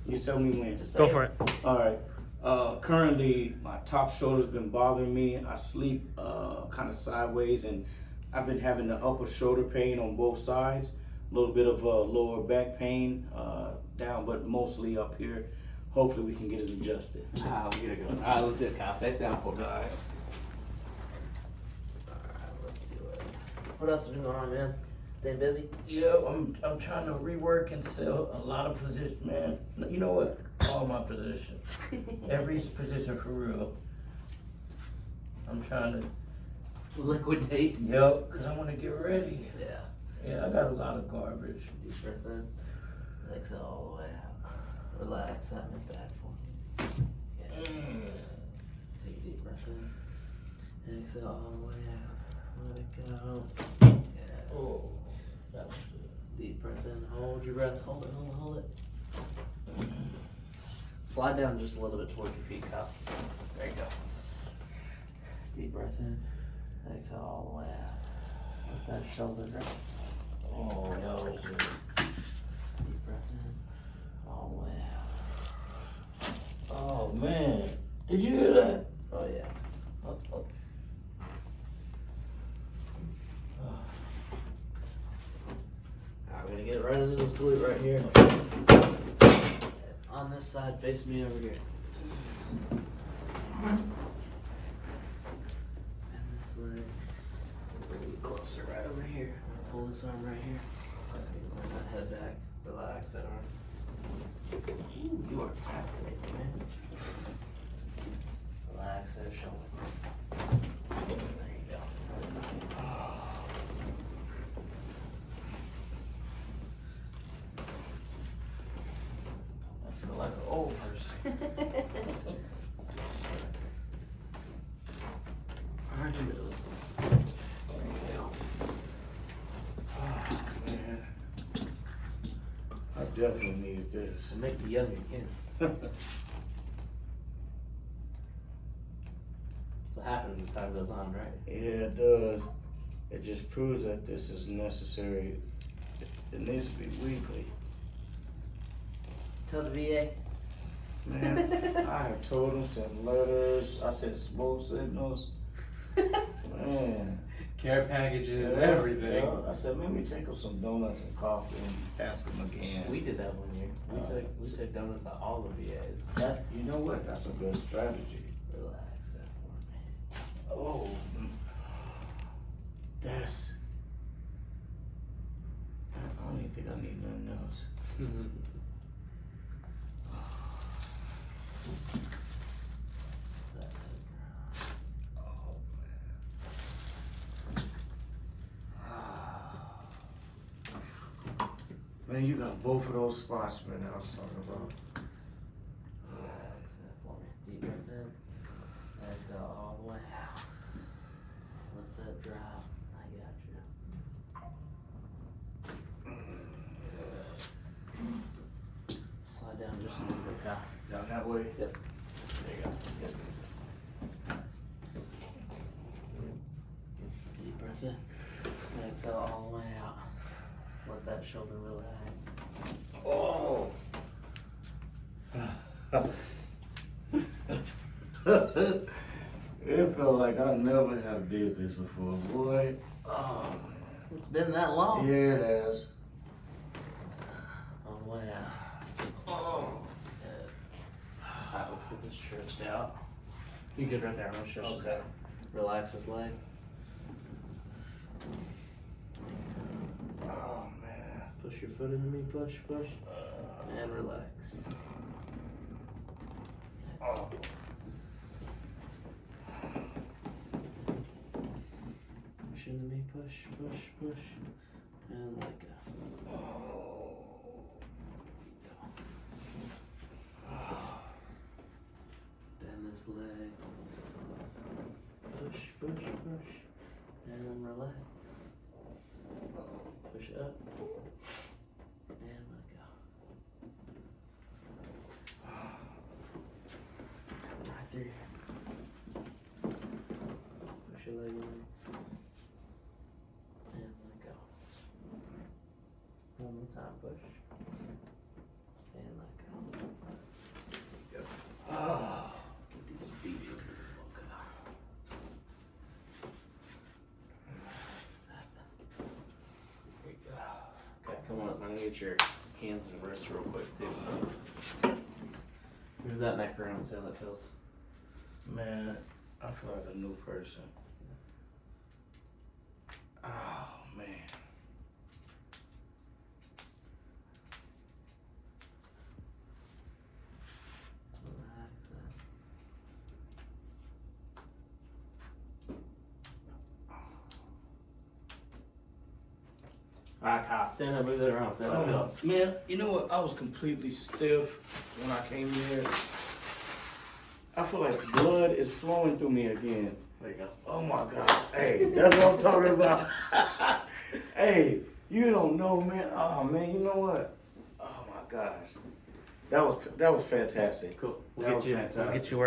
You tell me when. Just go for it. All right. Currently, my top shoulder's been bothering me. I sleep kind of sideways, and I've been having the upper shoulder pain on both sides. A little bit of lower back pain down, but mostly up here. Hopefully, we can get it adjusted. We'll get it going. All right, let's do it, Kyle. Face down for me. All right. Let's do it. What else has been going on, man? Staying busy? Yeah, I'm trying to rework and sell a lot of positions, man. You know what? All my positions. Every position for real. I'm trying to. Liquidate? Yep, because I want to get ready. Yeah. Yeah, I got a lot of garbage. Deep breath in. Exhale all the way out. Relax that mid back for me. Yeah. Take a deep breath in. Exhale all the way out. Let it go. Yeah. Oh, that was good. Deep breath in. Hold your breath. Hold it, hold it, hold it. Slide down just a little bit towards your feet, Kyle. There you go. Deep breath in. Exhale all the way out. Let that shoulder drop. Oh, that was good. Deep breath in. All the way out. Oh, man. Did you hear that? Oh, yeah. Alright, we're gonna get right into this glute right here. On this side, face me over here. And this leg a little bit closer right over here. Pull this arm right here. Bring that head back. Relax that arm. Ooh, you are tapped today, man. Relax that shoulder. There you go. This side. I feel like an old person. Right in the middle. There you go. Oh, man. I definitely needed this. We'll make you young again. That's what happens as time goes on, right? Yeah, it does. It just proves that this is necessary. It needs to be weekly. Tell the VA. Man, I have told them, sent letters, I sent smoke signals. Man. Care packages, Yeah, everything. yeah. I said, let me take them some donuts and coffee and ask them again. We did that one year. We took donuts to all the VAs. That, you know what? That's a good strategy. Relax that for me. Oh, that's. I don't even think I need nothing else. Oh, man. Man, you got both of those spots, man, I was talking about. Relax that for me. Deep breath in. Exhale all the way out. Let that drop. I got you. Slide down just a little bit, Kyle. Down that way? Yep. There you go. That's good. Deep breath in. Exhale all the way out. Let that shoulder relax. Oh. It felt like I never have did this before, boy. Oh, man. It's been that long. Yeah, it has. On the way out. Oh. Good. Alright, let's get this stretched out. You good right there? I'm gonna stretch this out. Relax this leg. Oh, man. Push your foot into me. Push, push. And relax. Oh. Push into me. Push, push, push. And let go. Bend this leg. Push, push, push. And relax. Push up. And let go. Right through here. Push your leg in. And let go. One more time, push. And let go. rotate your hands and wrists real quick too. Move that neck around, see how that feels. Man, I feel like a new person. Oh, man. Relax that. Alright, Kyle, stand up, move that around, see how that feels. Man, you know what? I was completely stiff when I came here. I feel like blood is flowing through me again. There you go. Oh my God. Hey, that's what I'm talking about. Hey, you don't know, man. Oh man, you know what? Oh my gosh. That was fantastic. Cool. That was We'll fantastic. get you